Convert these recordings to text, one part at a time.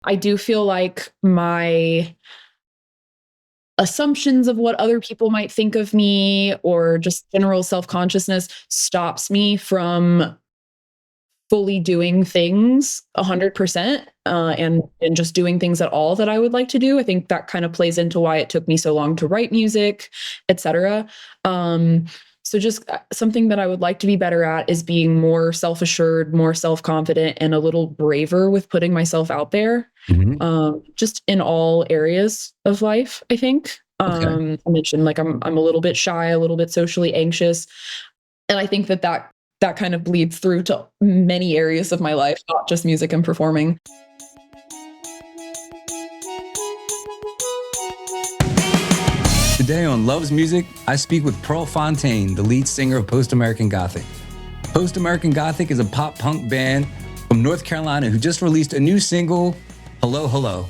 I do feel like my assumptions of what other people might think of me or just general self-consciousness stops me from fully doing things 100%, and just doing things at all that I would like to do. I think that kind of plays into why it took me so long to write music, etc. So just something that I would like to be better at is being more self-assured, more self-confident, and a little braver with putting myself out there, just in all areas of life, I think. I mentioned like I'm a little bit shy, a little bit socially anxious, and I think that kind of bleeds through to many areas of my life, not just music and performing. Today on Loves Music, I speak with Fontaine, the lead singer of Post American Gothic. Post American Gothic is a pop punk band from North Carolina who just released a new single, Hello, Hello.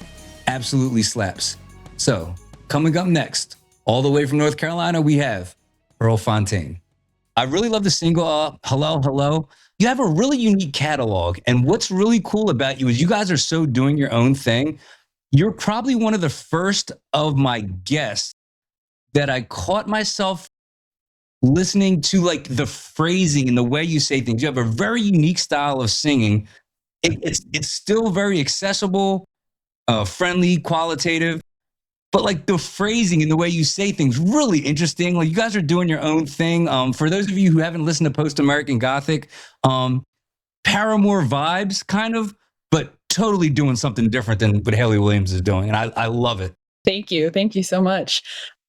Absolutely slaps. So, coming up next, all the way from North Carolina, we have Fontaine. I really love the single, Hello, Hello. You have a really unique catalog. And what's really cool about you is you guys are so doing your own thing. You're probably one of the first of my guests that I caught myself listening to, like the phrasing and the way you say things. You have a very unique style of singing. It's still very accessible, friendly, qualitative. But like the phrasing and the way you say things, really interesting. Like you guys are doing your own thing. For those of you who haven't listened to Post American Gothic, Paramore vibes kind of, but totally doing something different than what Hayley Williams is doing. And I love it. Thank you. Thank you so much.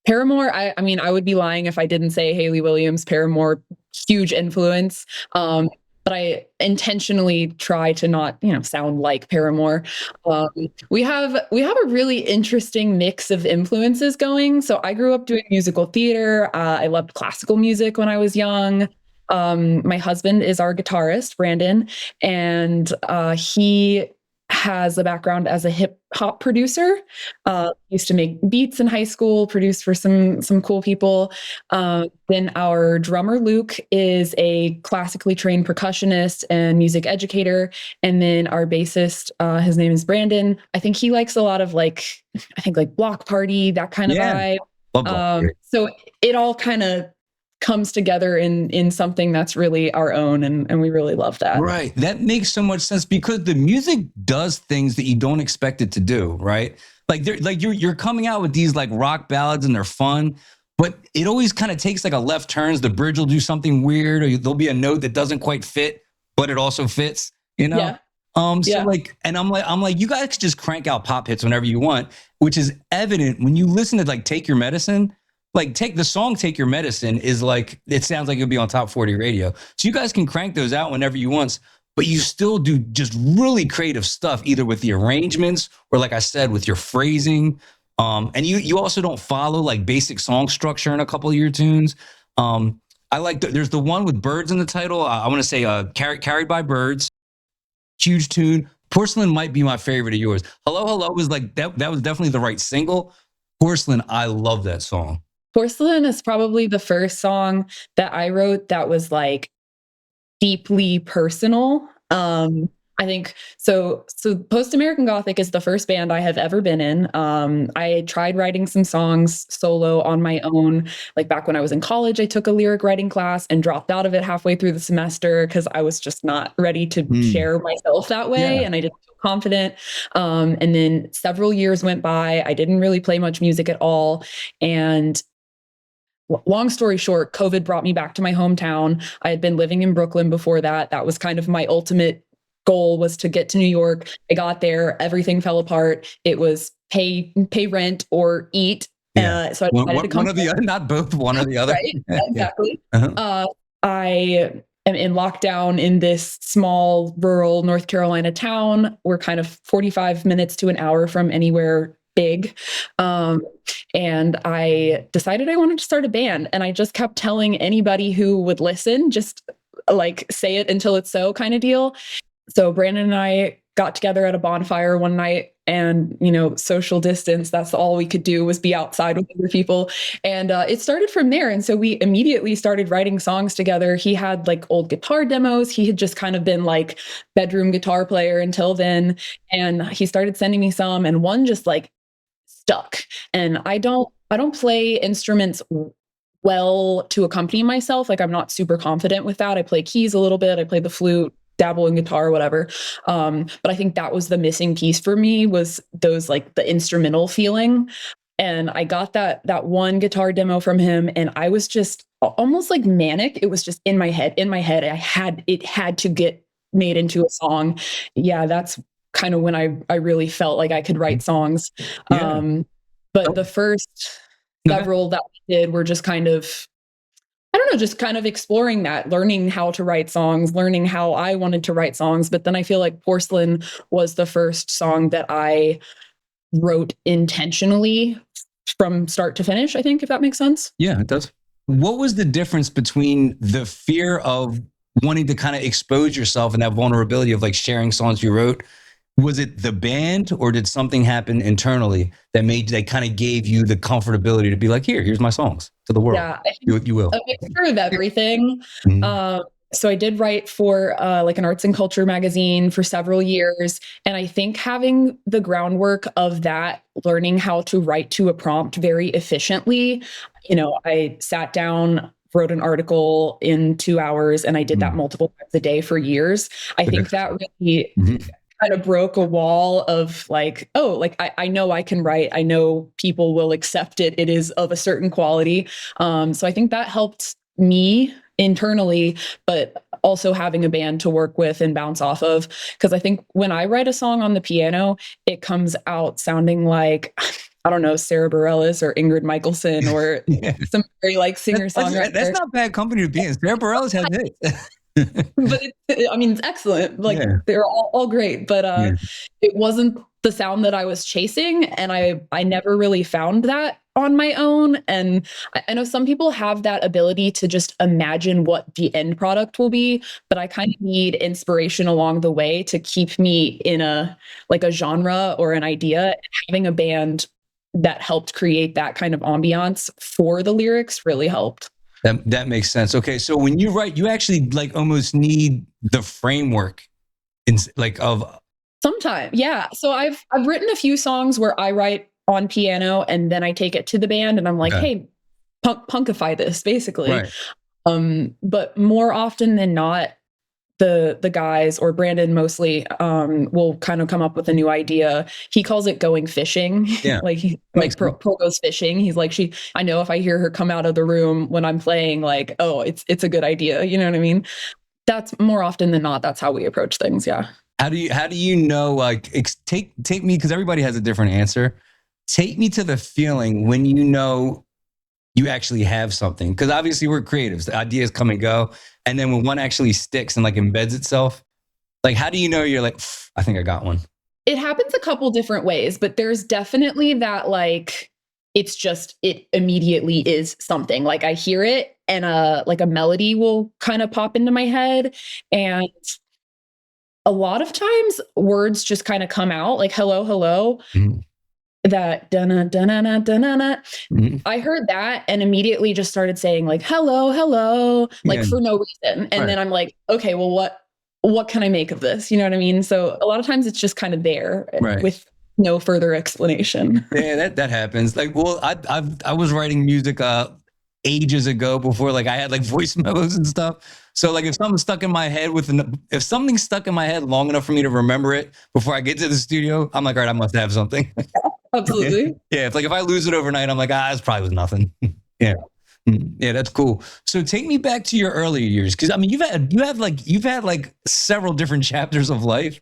Paramore, I mean, I would be lying if I didn't say Hayley Williams, Paramore, huge influence. But I intentionally try to not, sound like Paramore. We have a really interesting mix of influences going. So I grew up doing musical theater. I loved classical music when I was young. My husband is our guitarist, Brandyn, and he has a background as a hip hop producer. Used to make beats in high school, produced for some cool people. Then our drummer Luke is a classically trained percussionist and music educator. And then our bassist, his name is Brandyn. I think he likes a lot of like Block Party, that kind of vibe. So it all kind of comes together in something that's really our own, and we really love that. Right. That makes so much sense because the music does things that you don't expect it to do, right? Like you're coming out with these like rock ballads and they're fun, but it always kind of takes like a left turns. The bridge will do something weird, or there'll be a note that doesn't quite fit, but it also fits, Yeah. So like, and I'm like, you guys could just crank out pop hits whenever you want, which is evident when you listen to like Take Your Medicine. Like Take Your Medicine is like, it sounds like it'll be on top 40 radio. So you guys can crank those out whenever you want, but you still do just really creative stuff, either with the arrangements or like I said, with your phrasing. And you also don't follow like basic song structure in a couple of your tunes. I like, there's the one with birds in the title. I want to say Carried by Birds, huge tune. Porcelain might be my favorite of yours. Hello, Hello was like, that was definitely the right single. Porcelain, I love that song. Porcelain is probably the first song that I wrote that was like deeply personal. I think so. Post American Gothic is the first band I have ever been in. I tried writing some songs solo on my own. Like back when I was in college, I took a lyric writing class and dropped out of it halfway through the semester because I was just not ready to share myself that way. And I didn't feel confident. And then several years went by. I didn't really play much music at all. And long story short, COVID brought me back to my hometown. I had been living in Brooklyn before that. That was kind of my ultimate goal, was to get to New York. I got there, everything fell apart. It was pay rent or eat. Yeah. So I decided to come one or the other, not both, one or the other. Right? Exactly. Uh-huh. I am in lockdown in this small rural North Carolina town. We're kind of 45 minutes to an hour from anywhere big. And I decided I wanted to start a band, and I just kept telling anybody who would listen, just like say it until it's so kind of deal. So Brandyn and I got together at a bonfire one night and, social distance, that's all we could do was be outside with other people. And it started from there. And so we immediately started writing songs together. He had like old guitar demos. He had just kind of been like bedroom guitar player until then. And he started sending me some, and one just like stuck. And I don't play instruments well to accompany myself. Like I'm not super confident with that. I play keys a little bit. I play the flute, dabble in guitar, whatever. But I think that was the missing piece for me, was those like the instrumental feeling. And I got that one guitar demo from him, and I was just almost like manic. It was just in my head. It had to get made into a song. Yeah, that's kind of when I really felt like I could write songs. Yeah. But the first several that we did were just kind of, I don't know, just kind of exploring that, learning how to write songs, learning how I wanted to write songs. But then I feel like Porcelain was the first song that I wrote intentionally from start to finish, I think, if that makes sense. Yeah, it does. What was the difference between the fear of wanting to kind of expose yourself and that vulnerability of like sharing songs you wrote? Was it the band, or did something happen internally that kind of gave you the comfortability to be like, here's my songs to the world? Yeah, I think Do what you will. a mixture of everything. Mhm. So I did write for like an arts and culture magazine for several years. And I think having the groundwork of that, learning how to write to a prompt very efficiently, I sat down, wrote an article in 2 hours, and I did that multiple times a day for years. I think that really kind of broke a wall of like, oh, like I know I can write. I know people will accept it. It is of a certain quality. So I think that helped me internally, but also having a band to work with and bounce off of. Because I think when I write a song on the piano, it comes out sounding like, I don't know, Sarah Bareilles or Ingrid Michaelson or some very like singer-songwriter. That's not bad company to be in. Sarah Bareilles has hits. But it's excellent. Like they're all great, but it wasn't the sound that I was chasing, and I never really found that on my own. And I know some people have that ability to just imagine what the end product will be, but I kind of need inspiration along the way to keep me in a genre or an idea. Having a band that helped create that kind of ambiance for the lyrics really helped. That makes sense. Okay, so when you write, you actually like almost need the framework of sometimes, yeah. So I've written a few songs where I write on piano and then I take it to the band and I'm like, hey, punkify this, basically. Right. But more often than not, the guys, or Brandyn mostly, will kind of come up with a new idea. He calls it going fishing. Yeah. Pearl goes fishing. He's like, I know if I hear her come out of the room when I'm playing, like, oh, it's a good idea. You know what I mean? That's more often than not, that's how we approach things. Yeah. How do you know, like, take me, because everybody has a different answer. Take me to the feeling when you know you actually have something, because obviously we're creatives. The ideas come and go. And then when one actually sticks and like embeds itself, like, how do you know you're like, I think I got one? It happens a couple different ways, but there's definitely that, like, it immediately is something. Like I hear it and a melody will kind of pop into my head. And a lot of times words just kind of come out like, hello, hello. Mm-hmm. That dun-na, dun-na, dun-na. Mm-hmm. I heard that and immediately just started saying like, hello, hello, like for no reason. And then I'm like, okay, well, what can I make of this? You know what I mean? So a lot of times it's just kind of there with no further explanation. Yeah, that happens. Like, well, I was writing music ages ago before like I had like voice memos and stuff. So like if something's stuck in my head long enough for me to remember it before I get to the studio, I'm like, all right, I must have something. Absolutely. Yeah. It's like if I lose it overnight, I'm like, this probably was nothing. Yeah. Yeah, that's cool. So take me back to your earlier years, because I mean, you've had like several different chapters of life.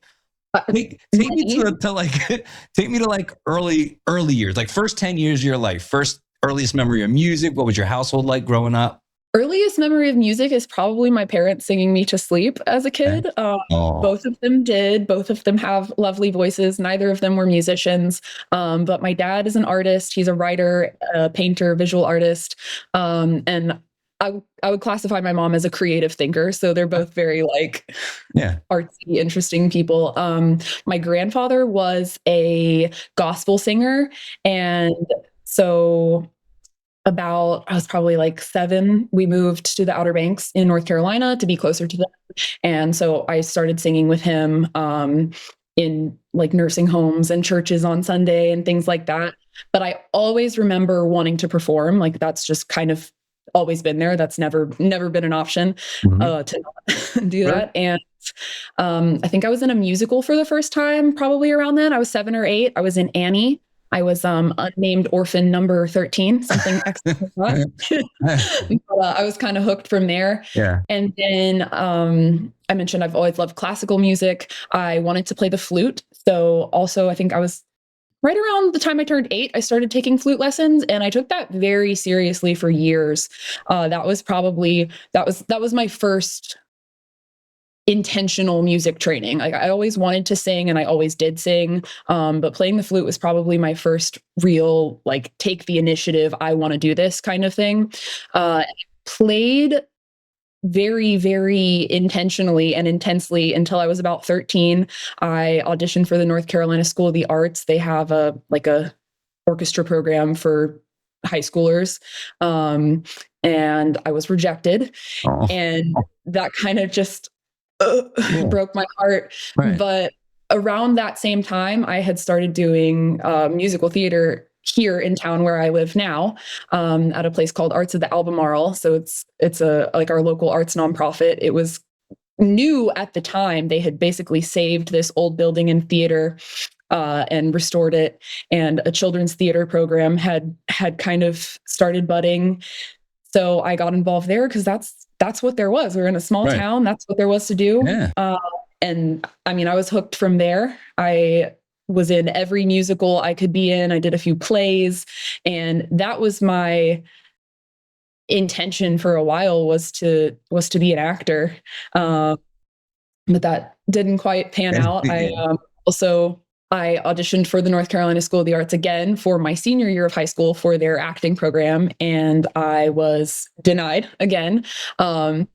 Take me to like early years, like first 10 years of your life, first earliest memory of music. What was your household like growing up? Earliest memory of music is probably my parents singing me to sleep as a kid. Both of them did. Both of them have lovely voices. Neither of them were musicians. But my dad is an artist. He's a writer, a painter, visual artist. And I would classify my mom as a creative thinker. So they're both very like Yeah. artsy, interesting people. My grandfather was a gospel singer. And so I was probably like 7, we moved to the Outer Banks in North Carolina to be closer to them. And so I started singing with him in like nursing homes and churches on Sunday and things like that. But I always remember wanting to perform. Like that's just kind of always been there. That's never been an option to not do that. And I think I was in a musical for the first time, probably around then. I was 7 or 8. I was in Annie. I was unnamed orphan number 13, something excellent like that. But, I was kind of hooked from there. Yeah. And then I mentioned I've always loved classical music. I wanted to play the flute. So also I think I was right around the time I turned 8, I started taking flute lessons, and I took that very seriously for years. That was my first intentional music training. Like I always wanted to sing and I always did sing. But playing the flute was probably my first real, like, take the initiative, I want to do this kind of thing. Played very, very intentionally and intensely until I was about 13. I auditioned for the North Carolina School of the Arts. They have a orchestra program for high schoolers. And I was rejected. Oh. And that kind of just broke my heart. Right. But around that same time, I had started doing musical theater here in town where I live now, at a place called Arts of the Albemarle. So it's like our local arts nonprofit. It was new at the time. They had basically saved this old building and theater and restored it, and a children's theater program had kind of started budding. So I got involved there because that's what there was. We were in a small town. That's what there was to do. Yeah. And I mean, I was hooked from there. I was in every musical I could be in. I did a few plays, and that was my intention for a while, was to be an actor. But that didn't quite pan out. I auditioned for the North Carolina School of the Arts again for my senior year of high school for their acting program, and I was denied again. And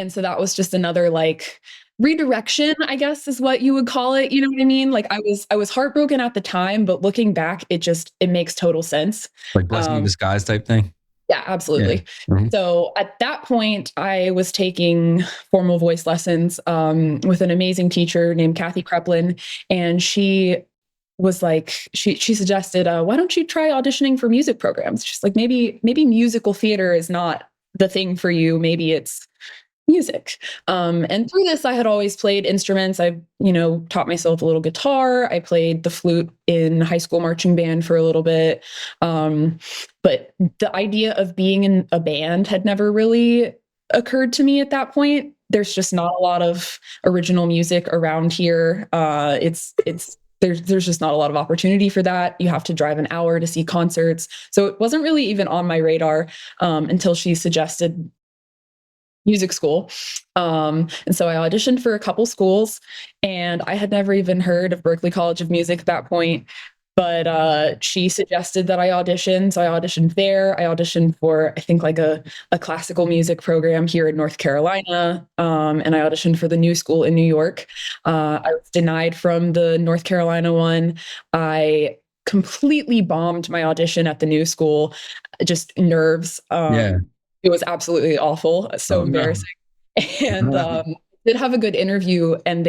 so that was just another like redirection, I guess is what you would call it. You know what I mean? Like I was heartbroken at the time, but looking back, it makes total sense. Like blessing in disguise type thing. Yeah, absolutely. Yeah. Mm-hmm. So at that point, I was taking formal voice lessons with an amazing teacher named Kathy Kreplin, and she was like, she suggested, why don't you try auditioning for music programs? She's like, maybe musical theater is not the thing for you. Maybe it's music. And through this, I had always played instruments. I, taught myself a little guitar. I played the flute in high school marching band for a little bit. But the idea of being in a band had never really occurred to me at that point. There's just not a lot of original music around here. There's just not a lot of opportunity for that. You have to drive an hour to see concerts. So it wasn't really even on my radar until she suggested music school. And so I auditioned for a couple schools, and I had never even heard of Berklee College of Music at that point. But she suggested that I audition. So I auditioned there. I auditioned for, I think, like a classical music program here in North Carolina. And I auditioned for the New School in New York. I was denied from the North Carolina one. I completely bombed my audition at the New School. Just nerves. It was absolutely awful. So embarrassing. No. And did have a good interview, and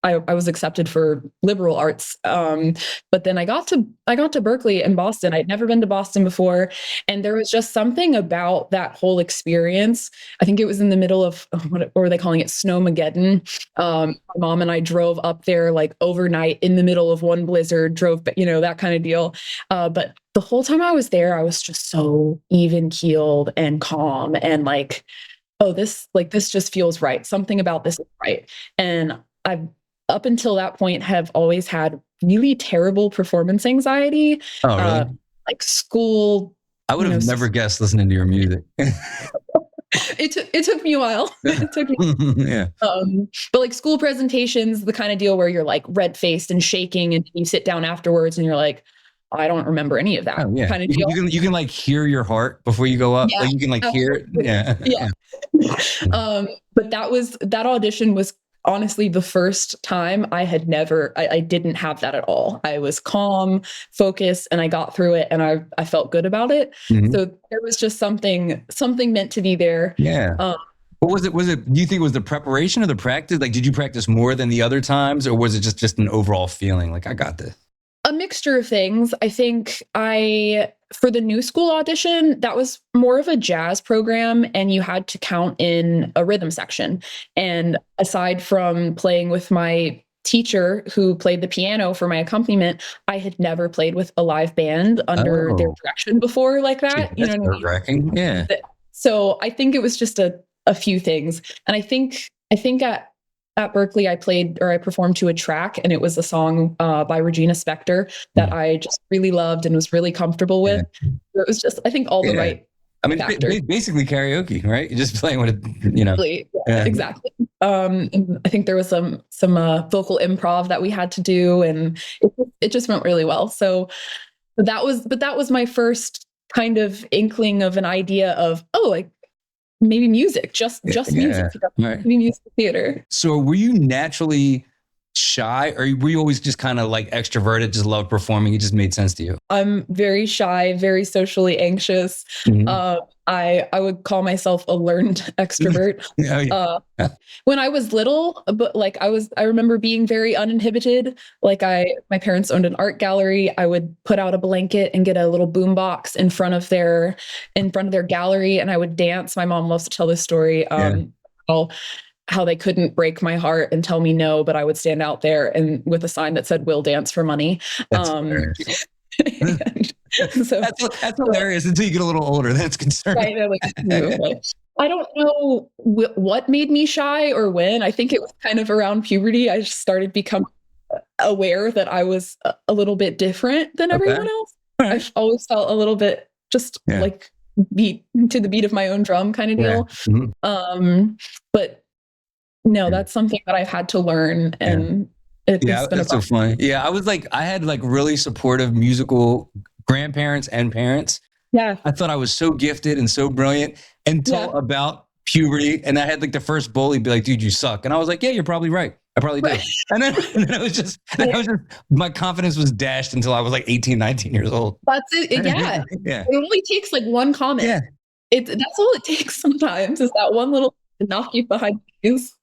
I was accepted for liberal arts. But then I got to Berklee in Boston. I'd never been to Boston before. And there was just something about that whole experience. I think it was in the middle of, what were they calling it? Snowmageddon. My mom and I drove up there like overnight in the middle of one blizzard, that kind of deal. But the whole time I was there, I was just so even keeled and calm and like, oh, this just feels right. Something about this is right. And I've, up until that point, have always had really terrible performance anxiety. Oh, really? Like school. I would have never guessed listening to your music. It took me a while. It took me. Yeah. But like school presentations, the kind of deal where you're like red faced and shaking, and you sit down afterwards and you're like, I don't remember any of that Oh yeah. kind of deal. You can like hear your heart before you go up. Yeah, Like you can like hear it. absolutely. Yeah. Yeah. But that audition was honestly the first time I didn't have that at all. I was calm, focused, and I got through it, and I felt good about it. Mhm. So there was just something meant to be there. Yeah. Um, What was it? Do you think it was the preparation or the practice? Like, did you practice more than the other times, or was it just an overall feeling like I got this? A mixture of things. I think for the new school audition, that was more of a jazz program, and you had to count in a rhythm section. And aside from playing with my teacher who played the piano for my accompaniment, I had never played with a live band under their Oh, direction before like shit, that. You know that's what I mean? nerve-wracking. Yeah. So I think it was just a few things. And I think at Berklee I performed to a track, and it was a song by Regina Spektor that I just really loved and was really comfortable Yeah. with. It was just, I think, all the Yeah. right I mean, factors. basically karaoke, right? You're just playing with it, you know. Really. Yeah, Yeah. exactly. And I think there was some vocal improv that we had to do, and it just went really well. So that was my first kind of inkling of an idea of, oh, like maybe music, just music, Right. maybe music theater. So were you naturally shy, or were you always just kind of like extroverted, just loved performing? It just made sense to you? I'm very shy, very socially anxious. Mhm. I would call myself a learned extrovert. Oh, yeah. When I was little, but like I remember being very uninhibited. Like my parents owned an art gallery. I would put out a blanket and get a little boom box in front of their gallery, and I would dance. My mom loves to tell this story. How they couldn't break my heart and tell me no, but I would stand out there and with a sign that said "We'll dance for money." That's hilarious. So That's hilarious until you get a little older. That's concerning. right, I don't know what made me shy or when. I think it was kind of around puberty. I just started becoming aware that I was a little bit different than Okay. everyone else. All right. I've always felt a little bit just Yeah. like beat to the beat of my own drum kind of Yeah. deal. Mhm. But no, Yeah. that's something that I've had to learn, and it's Yeah, been a that's so funny. Yeah, I had like really supportive musical grandparents and parents. yeah. I thought I was so gifted and so brilliant until Yeah. about puberty. And I had like the first bully be like, dude, you suck. And I was like, yeah, you're probably right. I probably do. Right. And then I was just, my confidence was dashed until I was like 18, 19 years old. That's it. Yeah. Yeah. It only takes like one comment. Yeah. That's all it takes sometimes, is that one little to knock you behind the ears.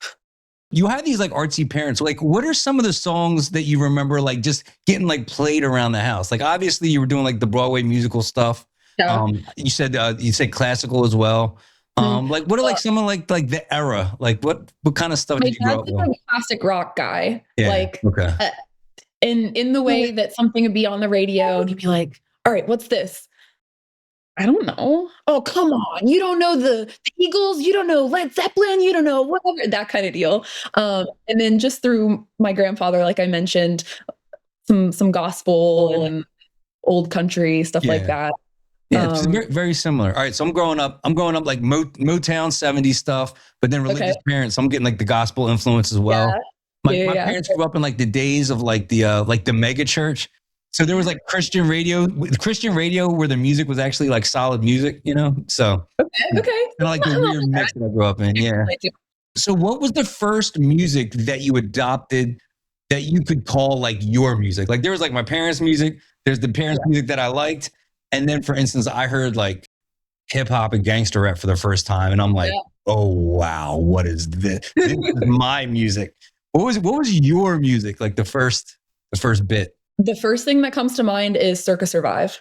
You had these like artsy parents. Like, what are some of the songs that you remember like just getting like played around the house? Like, obviously, you were doing like the Broadway musical stuff. Yeah. You said classical as well. Like, what are like some of like the era? Like, what kind of stuff My did you grow dad's up like with? a classic rock guy. Yeah. Like Okay. in the way that something would be on the radio and he'd be like, all right, what's this? I don't know. Oh, come on. You don't know the Eagles, you don't know Led Zeppelin, you don't know whatever, that kind of deal. And then just through my grandfather, like I mentioned, some gospel and old country, stuff like that. Yeah, it's very, very similar. All right, so I'm growing up like Motown 70s stuff, but then religious parents. So I'm getting like the gospel influence as well. Yeah. My parents grew up in like the days of like the mega church. So there was like Christian radio where the music was actually like solid music, you know? So Okay. kind of like the weird mix that I grew up in. Yeah. So what was the first music that you adopted that you could call like your music? Like there was like my parents' music, there's the parents' music that I liked. And then for instance, I heard like hip hop and gangster rap for the first time. And I'm like, oh wow, what is this? This is my music. What was your music? Like the first bit? The first thing that comes to mind is Circa Survive.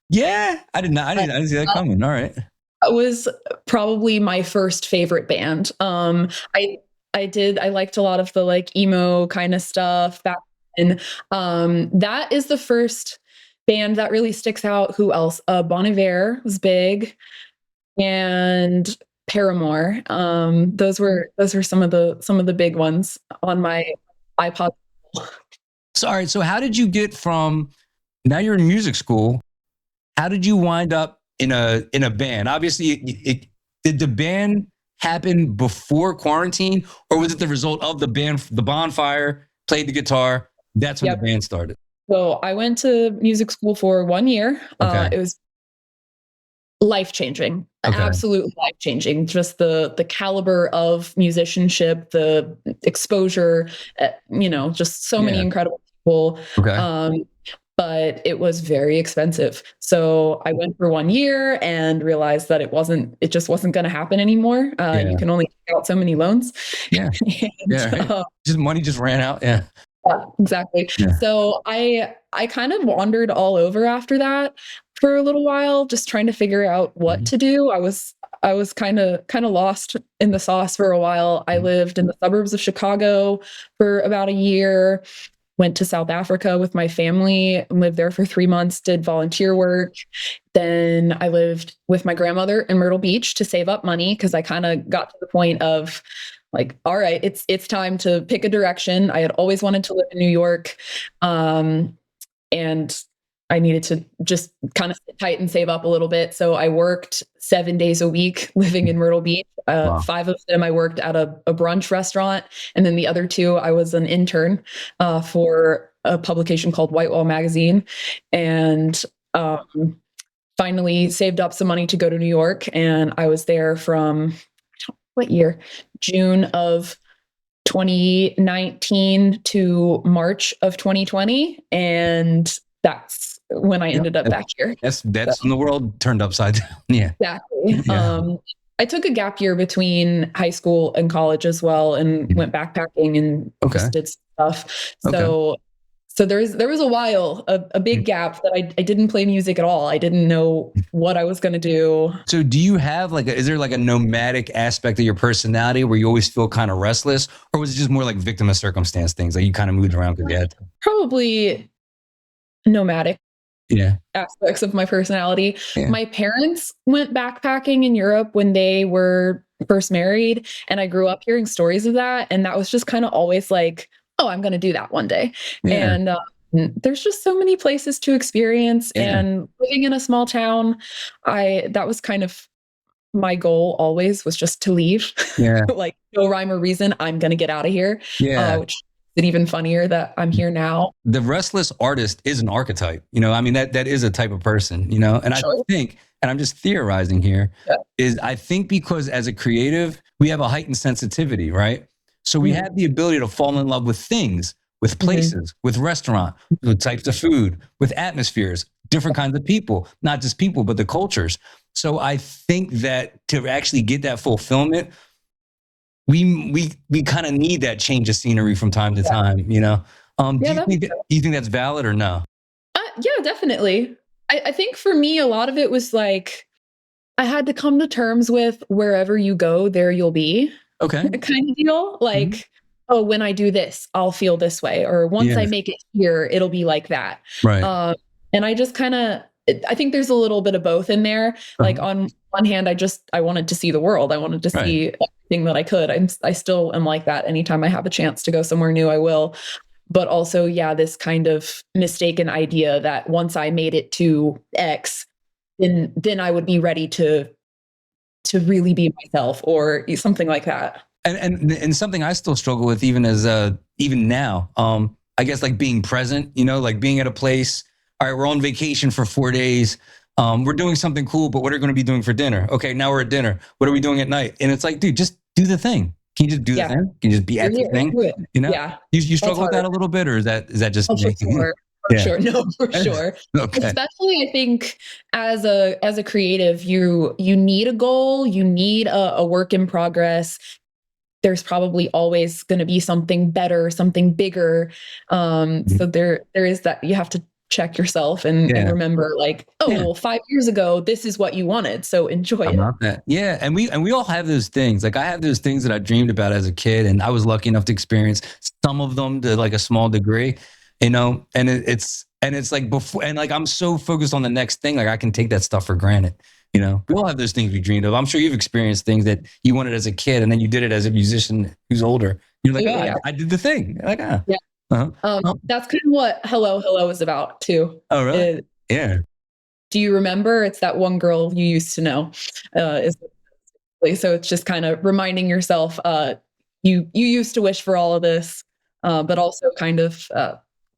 Yeah. I didn't see that coming. All right. It was probably my first favorite band. I liked a lot of the like emo kind of stuff back then. That is the first band that really sticks out. Who else? Bon Iver was big, and Paramore. Those were some of the big ones on my iPod. So, all right. So how did you get from, now you're in music school, how did you wind up in a band? Obviously, did the band happen before quarantine, or was it the result of the band, the bonfire, played the guitar? That's when the band started. So I went to music school for 1 year. Okay. It was life-changing, Okay. absolutely life-changing. Just the caliber of musicianship, the exposure, just so many Yeah. incredible people. Okay. Um, but it was very expensive. So I went for 1 year and realized that it just wasn't going to happen anymore. You Yeah. can only take out so many loans. Yeah. Yeah. And, Right. Just money just ran out. Yeah. yeah, exactly. Yeah. So I kind of wandered all over after that for a little while, just trying to figure out what Mhm. to do. I was kind of lost in the sauce for a while. I Mhm. lived in the suburbs of Chicago for about a year, went to South Africa with my family, lived there for 3 months, did volunteer work. Then I lived with my grandmother in Myrtle Beach to save up money because I kind of got to the point of like, all right, it's time to pick a direction. I had always wanted to live in New York. And I needed to just kind of sit tight and save up a little bit. So I worked 7 days a week living in Myrtle Beach. Wow. 5 of them I worked at a brunch restaurant, and then the other two I was an intern for a publication called White Wall Magazine, and finally saved up some money to go to New York. And I was there from what year? June of 2019 to March of 2020. And that's when I Yep. ended up back here. That's when So, the world turned upside down. Yeah. exactly. Yeah. I took a gap year between high school and college as well and went backpacking and Okay. just did stuff. Okay. So there was a while, a big gap that I didn't play music at all. I didn't know what I was going to do. So do you have is there like a nomadic aspect of your personality where you always feel kind of restless, or was it just more like victim of circumstance things, like you kind of moved around because you had to? Probably nomadic Yeah. aspects of my personality. Yeah. My parents went backpacking in Europe when they were first married, and I grew up hearing stories of that, and that was just kind of always like, "Oh, I'm gonna do that one day." Yeah. And, there's just so many places to experience, Yeah. and living in a small town, I that was kind of my goal always was just to leave. Yeah. Like, no rhyme or reason, I'm gonna get out of here, Yeah. which is even funnier that I'm here now. The restless artist is an archetype. I mean, that is a type of person, and I Sure. think, and I'm just theorizing here, Yeah. is I think because as a creative, we have a heightened sensitivity, right? So we Mhm. have the ability to fall in love with things, with Mhm. places, with restaurant, with types of food, with atmospheres, different kinds of people, not just people, but the cultures. So I think that to actually get that fulfillment, we kind of need that change of scenery from time to Yeah. time. Do Yeah, you that think makes sense. do you think that's valid or no? Yeah, definitely. I think for me, a lot of it was like I had to come to terms with wherever you go, there you'll be Okay. kind of deal. Mhm. Like, oh, when I do this, I'll feel this way, or once Yeah. I make it here, it'll be like that. Right. And I just kind of, I think there's a little bit of both in there. Like Uh-huh. on one hand, I wanted to see the world. I wanted to Right. see everything that I could. I still am like that. Anytime I have a chance to go somewhere new, I will. But also, yeah, this kind of mistaken idea that once I made it to X, then I would be ready to really be myself or something like that. And something I still struggle with even now. I guess like being present, like being at a place. All right, we're on vacation for 4 days. We're doing something cool, but what are we going to be doing for dinner? Okay, now we're at dinner. What are we doing at night? And it's like, dude, just do the thing. Can you just do the Yeah, thing? Can you just be you're at the here, thing? do it. You know, Yeah, you that's struggle with hard. that a little bit, or is that just Oh, for me? sure. For Yeah. sure. No, for sure. Okay. Especially I think as a creative, you need a goal, you need a work in progress. There's probably always going to be something better, something bigger. So there is that you have to check yourself and Yeah. remember like, oh, Yeah. well, 5 years ago, this is what you wanted. So enjoy I it. love that. Yeah, and we all have those things. Like I have those things that I dreamed about as a kid, and I was lucky enough to experience some of them to like a small degree. And it's like before, and like I'm so focused on the next thing, like I can take that stuff for granted. We all have those things we dreamed of. I'm sure you've experienced things that you wanted as a kid, and then you did it as a musician who's older. You're like, Absolutely, oh, yeah. I did the thing. You're like, ah, Yeah. uh-huh. Oh, That's kind of what Hello, Hello is about too. oh, really? Yeah. Do you remember? It's that one girl you used to know. Is so it's just kind of reminding yourself, you used to wish for all of this, but also kind of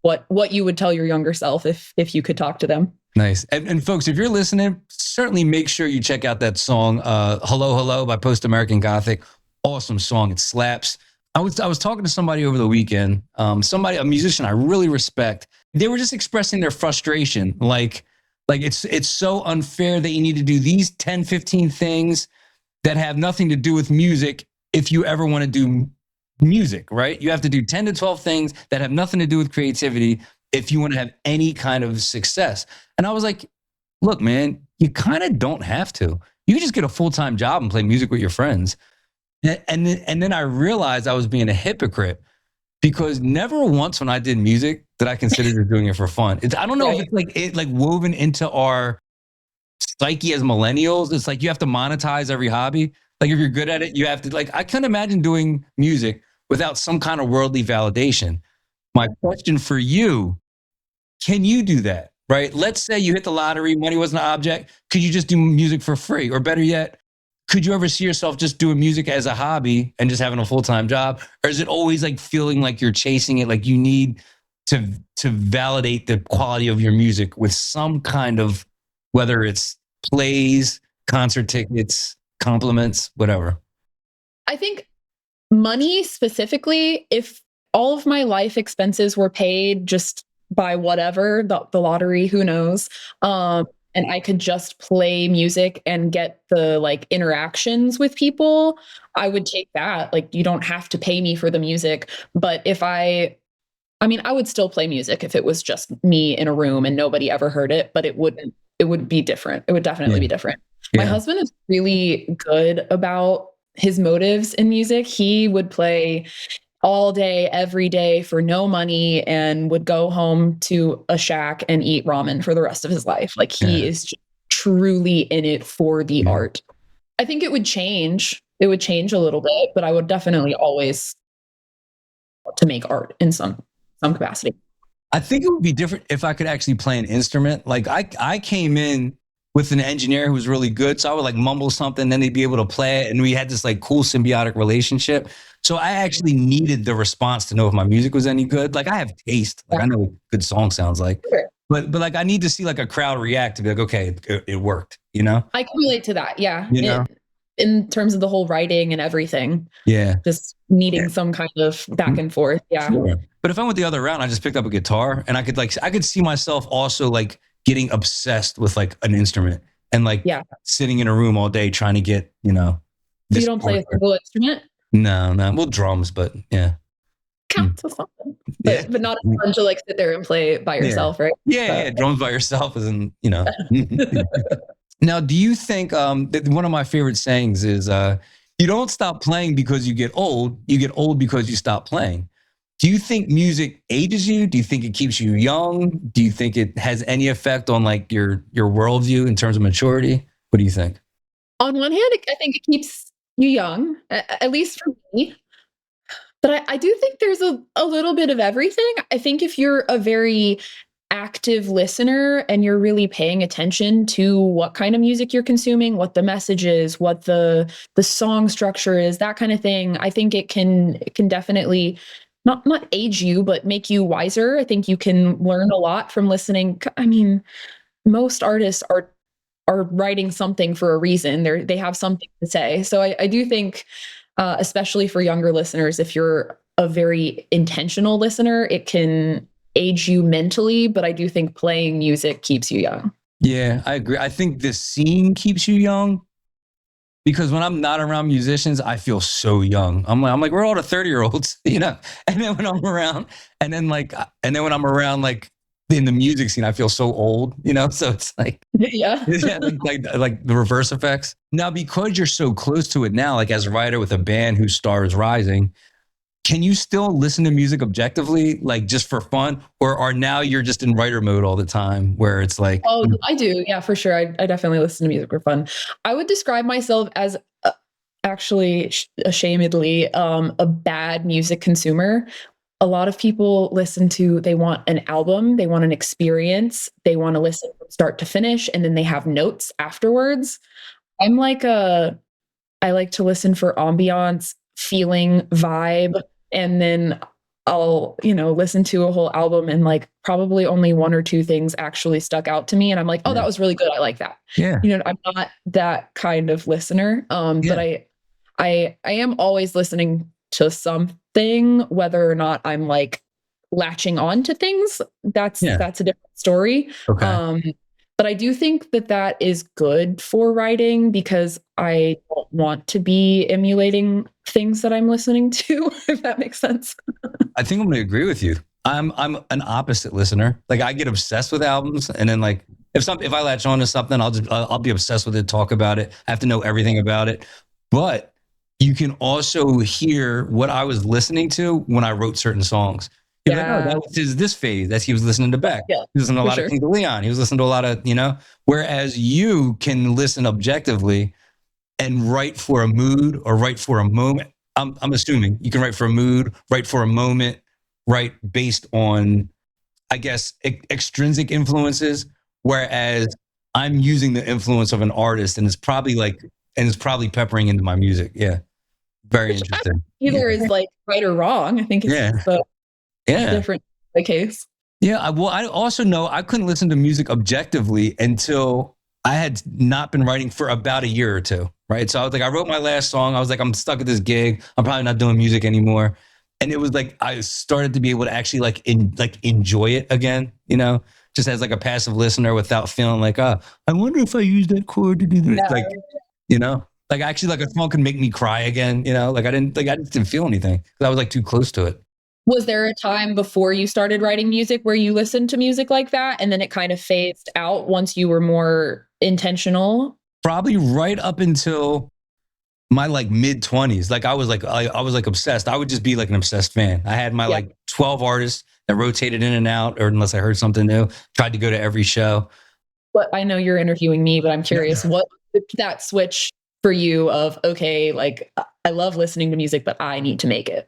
what you would tell your younger self if you could talk to them. Nice. And folks, if you're listening, certainly make sure you check out that song, Hello, Hello by Post American Gothic. Awesome song. It slaps. I was talking to somebody over the weekend, a musician I really respect. They were just expressing their frustration. Like it's so unfair that you need to do these 10, 15 things that have nothing to do with music if you ever want to do music, right? You have to do 10 to 12 things that have nothing to do with creativity if you want to have any kind of success. And I was like, look, man, you kind of don't have to. You can just get a full-time job and play music with your friends. And then I realized I was being a hypocrite because never once when I did music did I consider doing it for fun. I don't know if it's like woven into our psyche as millennials. It's like you have to monetize every hobby. Like if you're good at it, you have to I couldn't imagine doing music without some kind of worldly validation. My question for you, can you do that? Right? Let's say you hit the lottery, money wasn't an object. Could you just do music for free? Or better yet, could you ever see yourself just doing music as a hobby and just having a full-time job? Or is it always like feeling like you're chasing it, like you need to validate the quality of your music with some kind of, whether it's plays, concert tickets, compliments, whatever? I think money specifically, if all of my life expenses were paid just by whatever, the lottery, who knows, and I could just play music and get the interactions with people, I would take that. Like, you don't have to pay me for the music. But if I would still play music if it was just me in a room and nobody ever heard it, but it would be different. It would definitely be different. Yeah. My husband is really good about his motives in music. He would play all day, every day for no money and would go home to a shack and eat ramen for the rest of his life. Like he is truly in it for the art. I think it would change. It would change a little bit, but I would definitely always want to make art in some capacity. I think it would be different if I could actually play an instrument. Like I came in with an engineer who was really good. So I would mumble something, then they'd be able to play it. And we had this cool symbiotic relationship. So I actually needed the response to know if my music was any good. I have taste. I know what a good song sounds like. Sure. But I need to see a crowd react to be okay, it worked, you know? I can relate to that. Yeah. You know? In terms of the whole writing and everything. Yeah. Just needing some kind of back and forth. Yeah. Sure. But if I went the other route, I just picked up a guitar and I could see myself also getting obsessed with an instrument and sitting in a room all day trying to get, So you don't play a single instrument? No. Well, drums, but yeah. Counts as something. But not as fun to sit there and play by yourself, right? Yeah. Drums by yourself isn't, Now, do you think that one of my favorite sayings is you don't stop playing because you get old because you stop playing? Do you think music ages you? Do you think it keeps you young? Do you think it has any effect on your worldview in terms of maturity? What do you think? On one hand, I think it keeps you young, at least for me. But I do think there's a little bit of everything. I think if you're a very active listener and you're really paying attention to what kind of music you're consuming, what the message is, what the song structure is, that kind of thing, I think it can definitely not age you, but make you wiser. I think you can learn a lot from listening. I mean, most artists are writing something for a reason. They have something to say. So I do think, especially for younger listeners, if you're a very intentional listener, it can age you mentally, but I do think playing music keeps you young. Yeah, I agree. I think the scene keeps you young because when I'm not around musicians, I feel so young. I'm like, we're all the 30-year-olds, And then when I'm around, and then when I'm around, in the music scene, I feel so old, So it's yeah, like the reverse effects. Now, because you're so close to it now, as a writer with a band whose star is rising, can you still listen to music objectively, just for fun, or now you're just in writer mode all the time, where it's Oh, I do, yeah, for sure. I definitely listen to music for fun. I would describe myself as actually, ashamedly, a bad music consumer. A lot of people they want an album, they want an experience, they want to listen from start to finish, and then they have notes afterwards. I like to listen for ambiance, feeling, vibe, and then I'll, listen to a whole album and like probably only one or two things actually stuck out to me. And I'm like, oh, that was really good. I like that. Yeah. I'm not that kind of listener. But I am always listening to something, whether or not I'm like latching on to things. That's a different story. Okay. But I do think that is good for writing because I don't want to be emulating things that I'm listening to, if that makes sense. I think I'm going to agree with you. I'm an opposite listener. Like I get obsessed with albums, and then like if I latch on to something, I'll be obsessed with it, talk about it. I have to know everything about it. But you can also hear what I was listening to when I wrote certain songs. You're like, oh, that was this phase that he was listening to Beck. Yeah, he was listening to a lot of Kings of Leon. He was listening to a lot of, whereas you can listen objectively and write for a mood or write for a moment. I'm assuming you can write for a mood, write for a moment, write based on, I guess, extrinsic influences. Whereas I'm using the influence of an artist, and it's probably peppering into my music. Yeah, very interesting. Either is like right or wrong. I think it's different the case. Yeah, well, I also know I couldn't listen to music objectively until I had not been writing for about a year or two, right? So I was like, I wrote my last song. I was like, I'm stuck at this gig. I'm probably not doing music anymore. And it was like I started to be able to actually enjoy it again, just as like a passive listener without feeling like, I wonder if I use that chord to do this. No. Like actually like a song could make me cry again, I just didn't feel anything because I was like too close to it. Was there a time before you started writing music where you listened to music like that and then it kind of phased out once you were more intentional? Probably right up until my like mid 20s. Like I was obsessed. I would just be like an obsessed fan. I had my like 12 artists that rotated in and out, or unless I heard something new, tried to go to every show. But I know you're interviewing me, but I'm curious, what that switch for you of, okay, like I love listening to music, but I need to make it.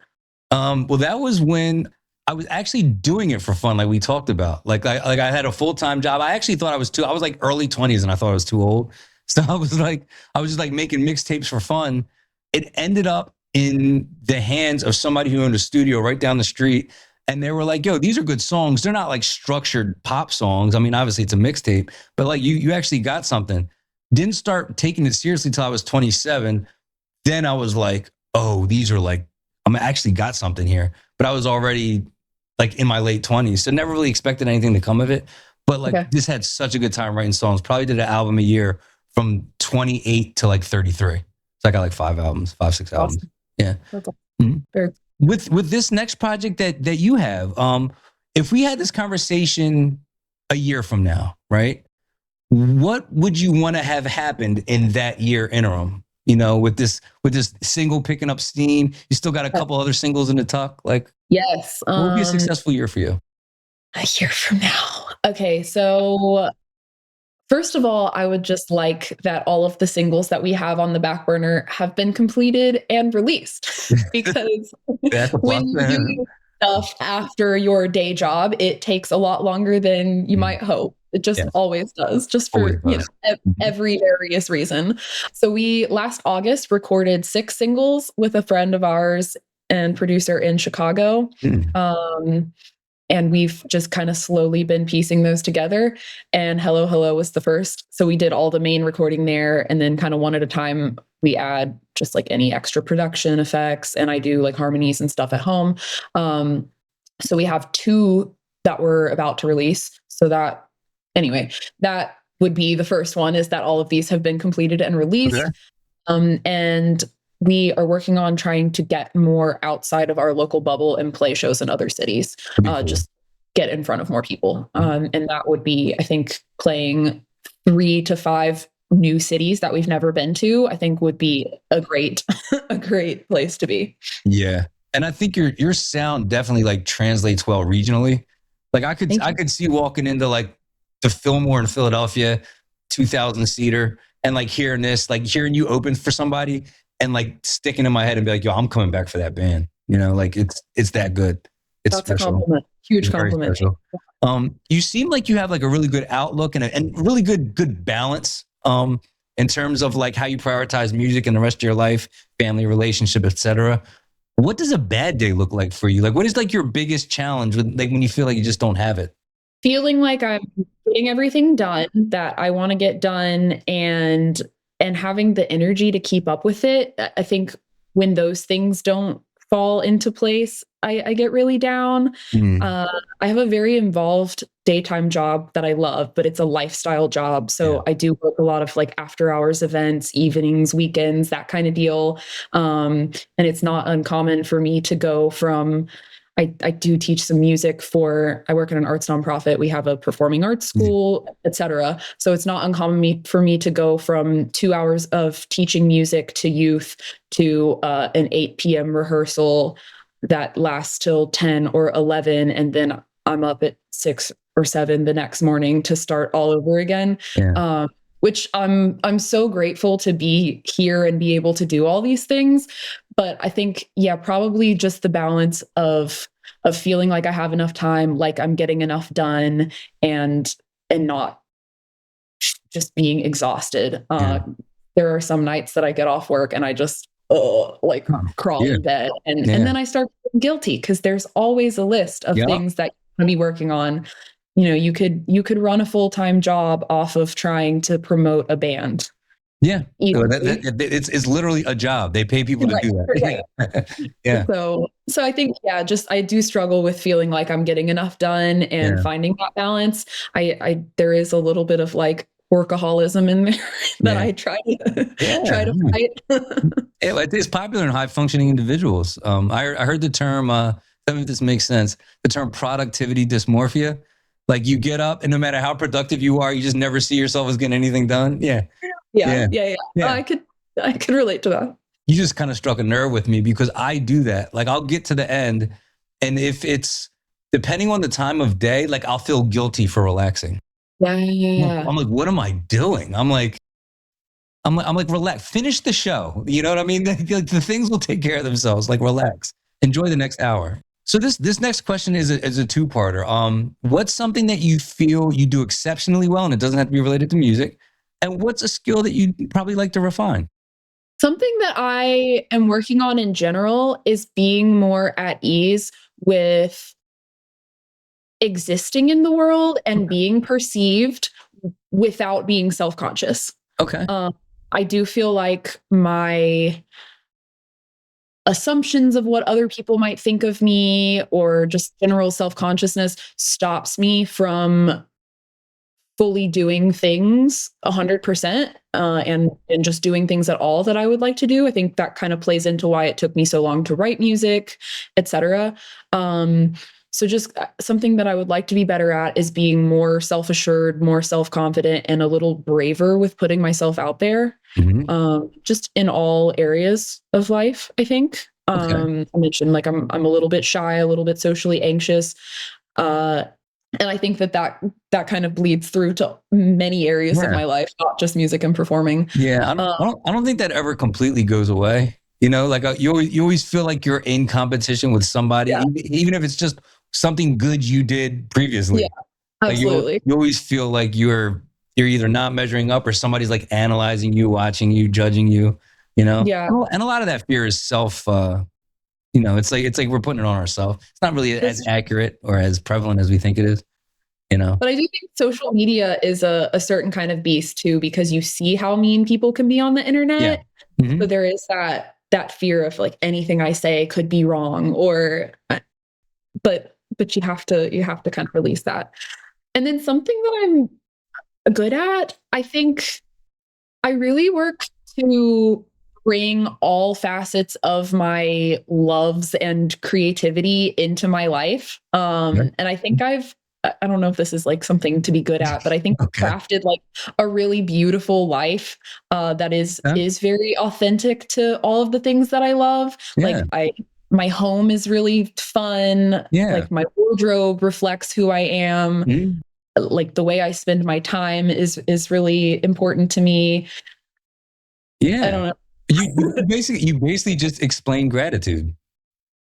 Well, that was when I was actually doing it for fun, like we talked about. Like I had a full-time job. I actually thought I was like early 20s, and I thought I was too old. So I was just like making mixtapes for fun. It ended up in the hands of somebody who owned a studio right down the street. And they were like, yo, these are good songs. They're not like structured pop songs. I mean, obviously it's a mixtape, but like you actually got something. Didn't start taking it seriously till I was 27. Then I was like, oh, these are like, I'm actually got something here. But I was already like in my late 20s. So never really expected anything to come of it. But like just had such a good time writing songs. Probably did an album a year from 28 to like 33. So I got like 5, 6 albums. Yeah. Mm-hmm. With this next project that you have, if we had this conversation a year from now, right? What would you want to have happened in that year interim? With this single picking up steam, you still got a couple other singles in the tuck. Like, yes, what would be a successful year for you? A year from now. Okay, so first of all, I would just like that all of the singles that we have on the back burner have been completed and released. Because when you do stuff after your day job, it takes a lot longer than you might hope. It just always does, just for every various reason. So we last August recorded 6 singles with a friend of ours and producer in Chicago. And we've just kind of slowly been piecing those together. And Hello, Hello was the first. So we did all the main recording there. And then kind of one at a time, we add just like any extra production effects. And I do like harmonies and stuff at home. So we have 2 that we're about to release. So that would be the first one, is that all of these have been completed and released. Okay. And we are working on trying to get more outside of our local bubble and play shows in other cities, cool. Just get in front of more people. And that would be, I think, playing 3 to 5 new cities that we've never been to, I think would be a great place to be. Yeah. And I think your sound definitely like translates well regionally. Like I could see walking into like the Fillmore in Philadelphia, 2,000 seater, and like hearing you open for somebody and like sticking in my head and be like, yo, I'm coming back for that band. Like it's that good. It's That's special. A compliment. Huge compliment. You seem like you have like a really good outlook and really good balance in terms of like how you prioritize music and the rest of your life, family, relationship, etc. What does a bad day look like for you? Like, what is like your biggest challenge with, like, when you feel like you just don't have it? Feeling like I'm getting everything done that I wanna get done and having the energy to keep up with it. I think when those things don't fall into place, I get really down. Mm, Uh, I have a very involved daytime job that I love, but it's a lifestyle job, yeah. so I do work a lot of, like, after hours events, evenings, weekends, that kinda deal, and it's not uncommon for me to go from I do teach some music for I work in an arts nonprofit. We have a performing arts Mhm. school, etc. So it's not uncommon for me to go from 2 hours of teaching music to youth to an 8 p.m. rehearsal that lasts till 10 or 11. And then I'm up at 6 or 7 the next morning to start all over again. Yeah. Um, which I'm so grateful to be here and be able to do all these things. But I think, yeah, probably just the balance of feeling like I have enough time, like I'm getting enough done, and not just being exhausted. Yeah. There are some nights that I get off work and I just like Huh. crawl Yeah. in bed, and Yeah. then I start feeling guilty because there's always a list of Yeah. things that you want to be working on. You know, you could run a full-time job off of trying to promote a band Yeah. So easily. it's literally a job. They pay people to Right, do right. that. Yeah. Yeah. So I think, yeah, just I do struggle with feeling like I'm getting enough done and Yeah. finding that balance. I there is a little bit of like workaholism in there that Yeah. I try to try Yeah. to fight. It's popular in high functioning individuals. I heard the term, tell me if this makes sense, the term productivity dysmorphia. Like you get up and no matter how productive you are, you just never see yourself as getting anything done. Yeah. Yeah, Yeah. yeah, yeah. Yeah. I could relate to that. You just kind of struck a nerve with me because I do that. Like I'll get to the end, and if it's depending on the time of day, like I'll feel guilty for relaxing. Yeah. I'm like, what am I doing? I'm like, relax, finish the show. You know what I mean? Like, the things will take care of themselves. Like, relax, enjoy the next hour. So this next question is a two-parter. What's something that you feel you do exceptionally well, and it doesn't have to be related to music? And what's a skill that you probably like to refine? Something that I am working on in general is being more at ease with existing in the world and Okay. being perceived without being self-conscious. Okay. Um, I do feel like my assumptions of what other people might think of me or just general self-consciousness stops me from fully doing things 100%, and just doing things at all that I would like to do. I think that kind of plays into why it took me so long to write music, etc. So just something that I would like to be better at is being more self-assured, more self-confident, and a little braver with putting myself out there, Mhm. just in all areas of life, I think. Okay. I mentioned like I'm a little bit shy, a little bit socially anxious. Uh, and I think that kind of bleeds through to many areas of Yeah. my life, not just music and performing. Yeah. I don't, Uh, I don't, I don't think that ever completely goes away. You know, like you always feel like you're in competition with somebody, yeah, even if it's just something good you did yeah, previously. Like absolutely. you always feel like you're either not measuring up or somebody's like analyzing you, watching you, judging you. You know, Yeah. and a lot of that fear is self. It's like we're putting it on ourselves. It's not really as That's accurate or as prevalent as we think it is. You know. But I do think social media is a certain kind of beast too, because you see how mean people can be on the Yeah. internet. So Hmm. there is that fear of like anything I say could be wrong, or but you have to kind of release that. And then something that I'm good at, I think I really work to bring all facets of my loves and creativity into my life. And I think I don't know if this is like something to be good at, but I think I've Okay. crafted like a really beautiful life that is Yeah. is very authentic to all of the things that I love. Yeah. Like my home is really fun. Yeah. Like my wardrobe reflects who I am. Mhm. Like the way I spend my time is really important to me. I Yeah. don't know. You basically just explain gratitude.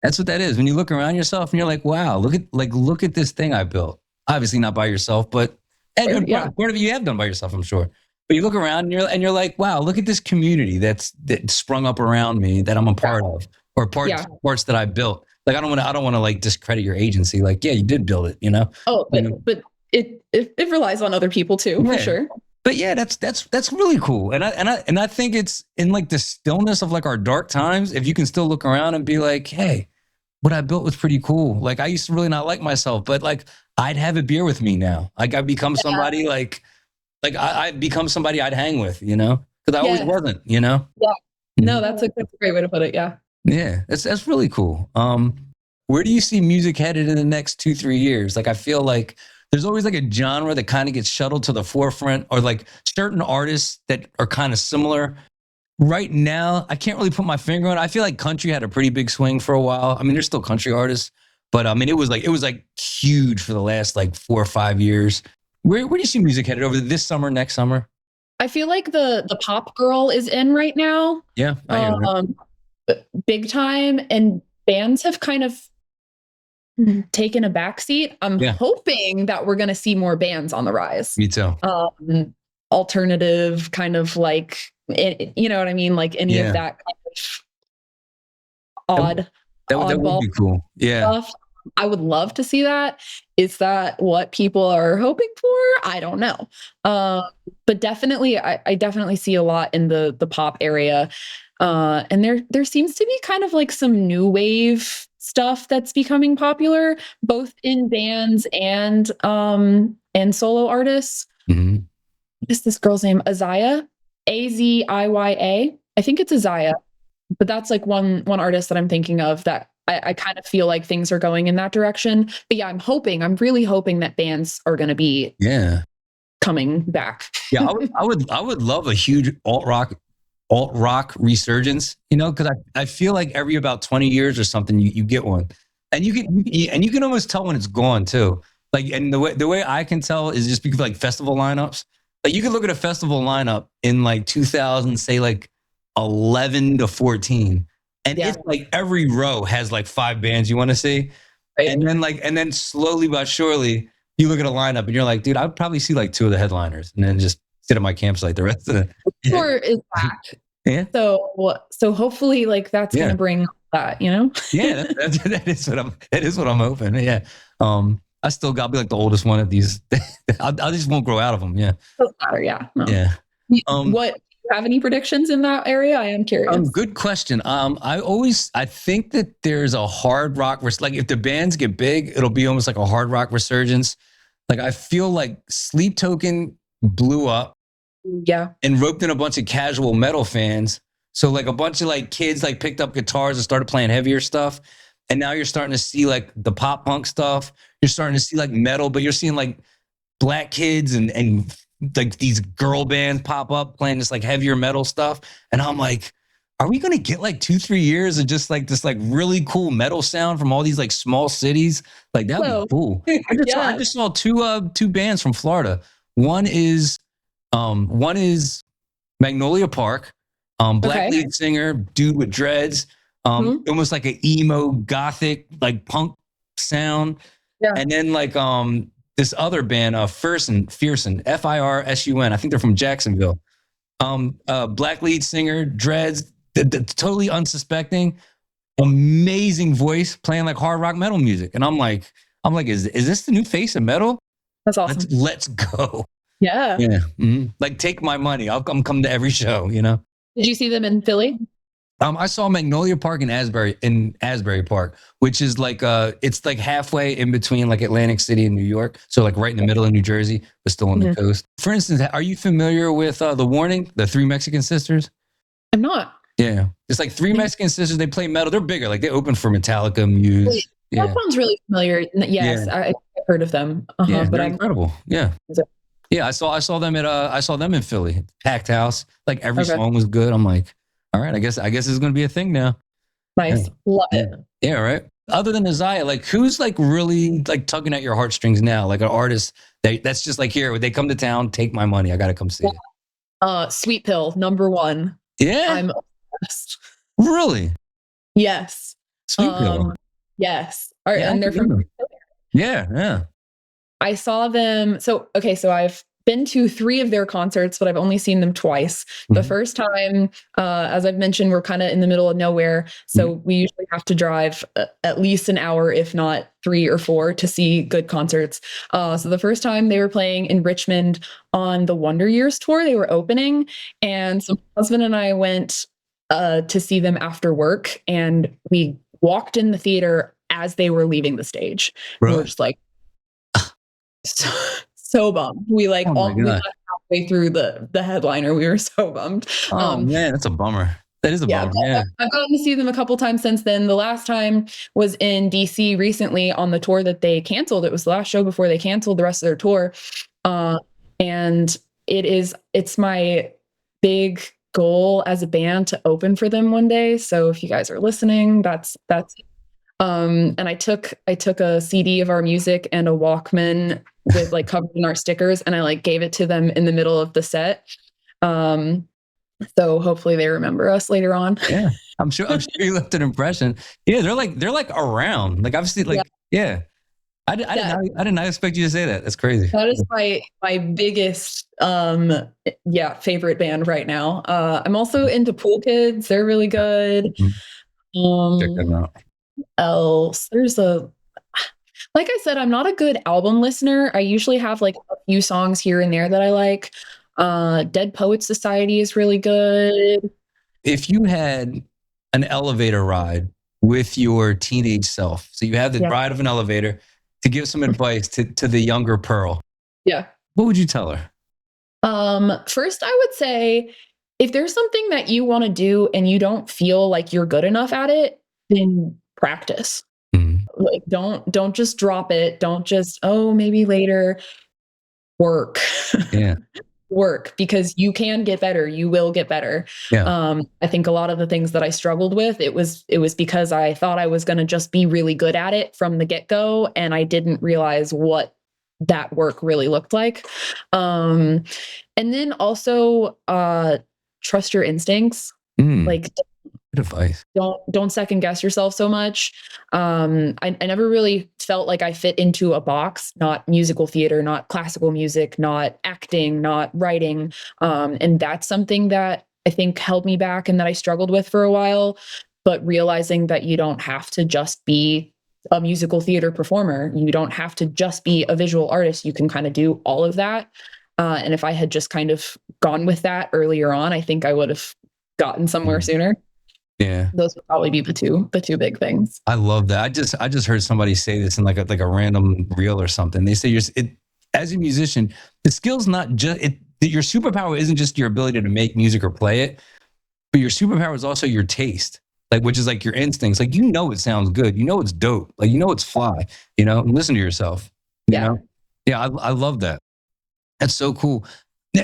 That's what that is. When you look around yourself and you're like, wow, look at this thing I built. Obviously not by yourself, but and Yeah, part of it you have done by yourself, I'm sure. But you look around and you're like, wow, look at this community that sprung up around me that I'm a yeah, part of. or parts that I built. Like I don't want to like discredit your agency. Like, yeah, you did build it, you know? Oh, You know? but it relies on other people too, for Yeah. sure. But yeah, that's really cool. And I think it's in like the stillness of like our dark times, if you can still look around and be like, hey, what I built was pretty cool. Like I used to really not like myself, but like I'd have a beer with me now. Like I've become somebody I've become somebody I'd hang with, you know? Because I always wasn't, you know? Yeah. No, Mhm. that's a great way to put it. Yeah. Yeah, that's really cool. Where do you see music headed in the next 2-3 years? Like I feel like there's always like a genre that kind of gets shuttled to the forefront, or like certain artists that are kind of similar. Right now, I can't really put my finger on it. I feel like country had a pretty big swing for a while. I mean, there's still country artists, but I mean, it was like huge for the last like 4 or 5 years. Where do you see music headed over this summer, next summer? I feel like the pop girl is in right now, Yeah, I hear that. big time, and bands have kind of taken a backseat. I'm Yeah, hoping that we're going to see more bands on the rise. me too. Alternative, kind of like, you know what I mean? Like any of Yeah, that kind of that would oddball be cool. Yeah, stuff. I would love to see that. Is that what people are hoping for? I don't know. But definitely, I definitely see a lot in the pop area. And there seems to be kind of like some new wave stuff that's becoming popular, both in bands and solo artists. hmm, What is this girl's name? Azaya, Aziya. I think it's Azaya, but that's like one artist that I'm thinking of that I kind of feel like things are going in that direction. But yeah, I'm really hoping that bands are going to be yeah, coming back. yeah. I would love a huge alt rock resurgence. You know, because I feel like every about 20 years or something, you get one, and you can almost tell when it's gone too. Like, and the way I can tell is just because like festival lineups. Like you can look at a festival lineup in like 2000, say like 11 to 14, and Yeah. it's like every row has like 5 bands you want to see. Right. And then slowly but surely you look at a lineup and you're like, dude, I'd probably see like 2 of the headliners and then just sit at my campsite the rest of the Tour is back. yeah. So hopefully like that's Yeah. going to bring that, you know? Yeah, that is what I'm hoping. Yeah. I'll be like the oldest one of these. I just won't grow out of them. Yeah. Doesn't matter. Yeah. No. Yeah. What, do you have any predictions in that area? I am curious. Good question. I think that there's a hard rock, like if the bands get big, it'll be almost like a hard rock resurgence. Like I feel like Sleep Token blew up Yeah. and roped in a bunch of casual metal fans. So like a bunch of like kids like picked up guitars and started playing heavier stuff. And now you're starting to see like the pop punk stuff. You're starting to see like metal, but you're seeing like black kids and like these girl bands pop up playing this like heavier metal stuff. And I'm like, are we going to get like 2-3 years of just like this like really cool metal sound from all these like small cities? Like that'd be cool. I just saw two bands from Florida. One is Magnolia Park, black lead singer, dude with dreads, almost like an emo gothic like punk sound. Yeah. And then like this other band, Fiersun, Firsun. I think they're from Jacksonville. Black lead singer, dreads, totally unsuspecting, amazing voice, playing like hard rock metal music. And I'm like, is this the new face of metal? That's awesome. Let's go. Yeah. Yeah. Mm-hmm. Like take my money. I'll come to every show, you know? Did you see them in Philly? I saw Magnolia Park in Asbury Park, which is like it's like halfway in between like Atlantic City and New York. So like right in the middle of New Jersey, but still on the coast. For instance, are you familiar with The Warning, the Three Mexican Sisters? I'm not. Yeah. It's like Three Mexican Sisters. They play metal. They're bigger. Like they open for Metallica, Muse. Wait, that sounds really familiar. Yes, Yeah. I've heard of them. Yeah, but they're I'm incredible. Yeah. Yeah, I saw them in Philly, packed house. Like every song was good. I'm like, all right, I guess it's gonna be a thing now. Nice, love it. Yeah, right. Other than Isaiah, like who's like really like tugging at your heartstrings now? Like an artist that's just like here, when they come to town, take my money. I gotta come see it. Sweet Pill, number one. Yeah, I'm obsessed. Really? Yes. Sweet Pill. Yes. All right, and they're from. Yeah. I saw them. So I've been to 3 of their concerts, but I've only seen them twice. The first time, as I've mentioned, we're kind of in the middle of nowhere, so we usually have to drive at least an hour, if not 3 or 4, to see good concerts. So the first time they were playing in Richmond on the Wonder Years tour, they were opening, and so my husband and I went to see them after work, and we walked in the theater as they were leaving the stage. We were just like, so bummed. We like Oh my all we God. got halfway through the headliner. We were so bummed. Oh man, that's a bummer. That is a bummer. Yeah. I've gotten to see them a couple times since then. The last time was in DC recently on the tour that they canceled. It was the last show before they canceled the rest of their tour. And it's my big goal as a band to open for them one day. So if you guys are listening, that's and I took a CD of our music and a Walkman with like covered in our stickers, and I like gave it to them in the middle of the set. So hopefully they remember us later on. Yeah. I'm sure you left an impression. Yeah, they're like around. Like obviously, like yeah. I did not expect you to say that. That's crazy. That is my biggest favorite band right now. I'm also into Pool Kids. They're really good. Check them out. Else there's like I said, I'm not a good album listener. I usually have like a few songs here and there that I like. Dead Poets Society is really good. If you had an elevator ride with your teenage self, so you have the ride of an elevator to give some advice to the younger Pearl, what would you tell her? First I would say, if there's something that you want to do and you don't feel like you're good enough at it, then practice. Like don't just drop it. Don't just, oh, maybe later. Work. Yeah. Work, because you can get better. You will get better. Yeah. I think a lot of the things that I struggled with, it was because I thought I was going to just be really good at it from the get-go, and I didn't realize what that work really looked like. And then also trust your instincts. Like, good advice. Don't second guess yourself so much. I never really felt like I fit into a box, not musical theater, not classical music, not acting, not writing. And that's something that I think held me back and that I struggled with for a while. But realizing that you don't have to just be a musical theater performer. You don't have to just be a visual artist. You can kind of do all of that. And if I had just kind of gone with that earlier on, I think I would have gotten somewhere sooner. Yeah, those would probably be the two big things. I love that. I just heard somebody say this in like a random reel or something. They say as a musician, the skill's not just your superpower isn't just your ability to make music or play it, but your superpower is also your taste, like which is like your instincts. Like it sounds good, it's dope, like it's fly, and listen to yourself. You know? Yeah, I love that. That's so cool.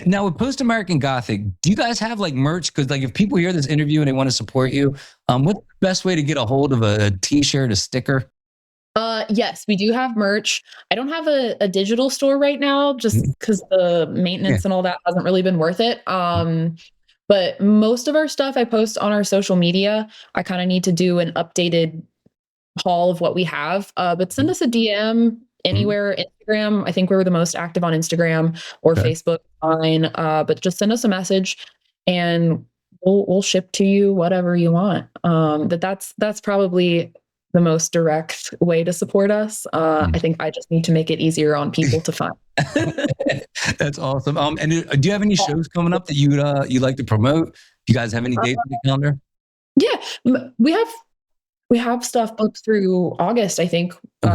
Now with Post American Gothic, do you guys have like merch? Because like if people hear this interview and they want to support you, what's the best way to get a hold of a t-shirt, a sticker? Yes, we do have merch. I don't have a digital store right now just because the maintenance and all that hasn't really been worth it. But most of our stuff I post on our social media. I kind of need to do an updated haul of what we have. But send us a DM anywhere. Instagram, I think we're the most active on Instagram, or Facebook, fine. But just send us a message and we'll ship to you whatever you want. That's probably the most direct way to support us. I think I just need to make it easier on people to find. That's awesome. And do you have any shows coming up that you'd like to promote? Do you guys have any dates on the calendar? Yeah, we have stuff booked through August, I think.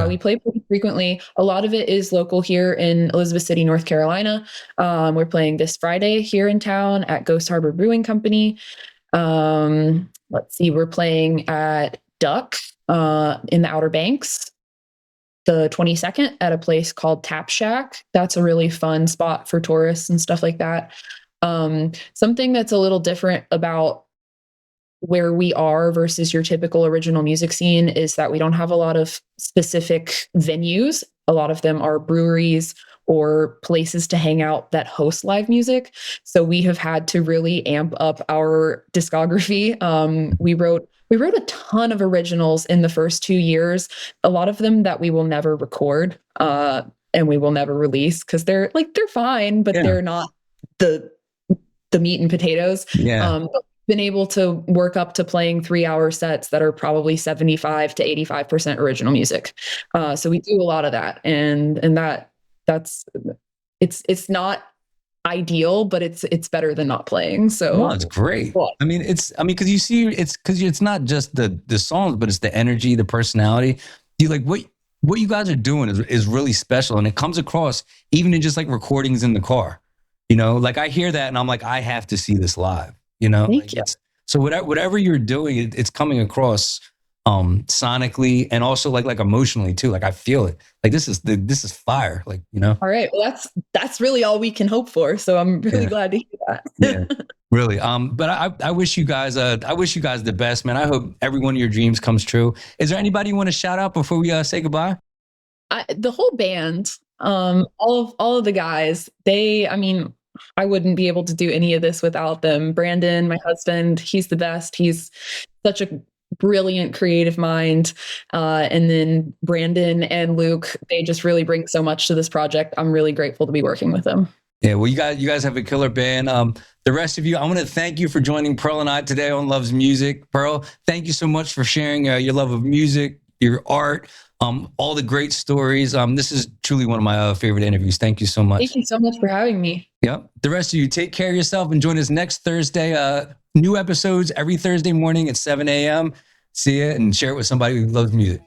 We play pretty frequently. A lot of it is local here in Elizabeth City, North Carolina. We're playing this Friday here in town at Ghost Harbor Brewing Company. Let's see, we're playing at Duck in the Outer Banks the 22nd at a place called Tap Shack. That's a really fun spot for tourists and stuff like that. Something that's a little different about where we are versus your typical original music scene is that we don't have a lot of specific venues. A lot of them are breweries or places to hang out that host live music. So we have had to really amp up our discography. We wrote a ton of originals in the first 2 years, a lot of them that we will never record. and we will never release because they're fine, but they're not the meat and potatoes. Been able to work up to playing 3-hour sets that are probably 75 to 85% original music. So we do a lot of that, and that's it's not ideal, but it's better than not playing. So no, it's great. I mean, because you see, it's not just the songs, but it's the energy, the personality. You like what you guys are doing is really special, and it comes across even in just like recordings in the car. You know, like I hear that and I'm like, I have to see this live. You know, Thank you. So whatever you're doing, it's coming across sonically and also like emotionally too. Like I feel it. Like this is fire. Like, you know. All right. Well, that's really all we can hope for. So I'm really glad to hear that. Yeah, really. But I wish you guys the best, man. I hope every one of your dreams comes true. Is there anybody you want to shout out before we say goodbye? The whole band, all of the guys, I wouldn't be able to do any of this without them. Brandyn, my husband, he's the best. He's such a brilliant creative mind. And then Brandyn and Luke, they just really bring so much to this project. I'm really grateful to be working with them. Yeah, well, you guys have a killer band. The rest of you, I want to thank you for joining Pearl and I today on Loves Music. Pearl, thank you so much for sharing your love of music, your art, all the great stories. This is truly one of my favorite interviews. Thank you so much. Thank you so much for having me. Yep. The rest of you, take care of yourself and join us next Thursday. New episodes every Thursday morning at 7 a.m. See ya and share it with somebody who loves music.